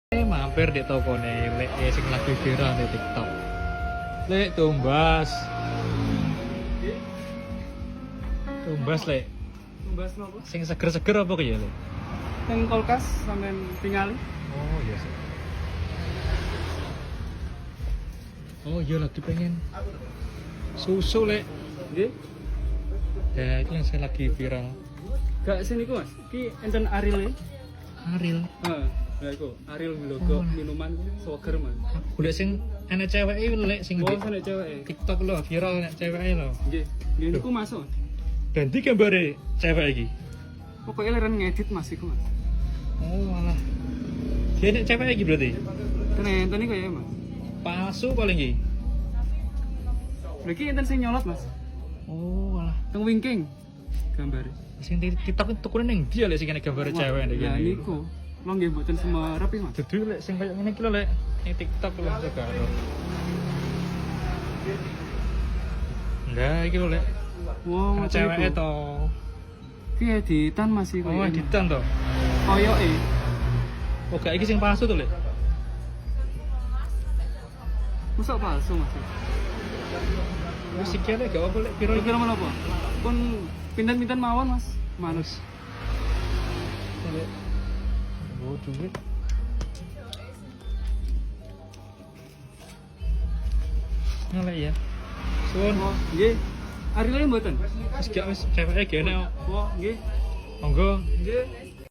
Mampir di toko nih, lek sing lagi viral di TikTok. Lek tumbas. Tumbas lek. Tumbas nopo? Sing seger-seger apa kaya lek? Yang kulkas sampean tingali. Oh iya sih. Oh iya lagi pengen susu lek. Nggih. Ya itu yang saya lagi viral. Gak sini ku Mas. Ki enten Ariel. Ariel. Heeh. Lah iku Ariel logo minuman seger Mas. Golek sing enek ceweke lek sing Oh, di sana cewek. TikTok lho viral enek ceweke lho. Nggih. Nggih niku masuk. Ganti gambare cewek iki. Pokoknya leren ngedit Mas iku Mas. Oh alah. Dia enek cewek iki berarti. Keren niku ya Mas. Palsu paling iki. Lha iki enten sing nyolot Mas. Oh alah. Teng wingking gambare. Sing TikTok itu tukune ning dia lek sing enek gambare cewek ndek Ya kene. niku. Lo nggih mboten semerep Mas. Dudu lek sing kaya ngene iki lho lek ning TikTok lho karo. Enggak iki lho lek. Wong Wow, cewek to. Ki editan Mas iku. Oh, editan to. Koyoke. Oh, gak iki sing palsu to lek. Mosok palsu Mas. Wis iki lek gak apa lek piro iki. Kira menapa? Pun pinten-pinten mawon Mas. Manus. Lek. Oh, duit. Ngelek ya. Suwun. Oh, nggih. Arile mboten. Wis gak wis ceweke gene. Oh, nggih. Monggo. Nggih.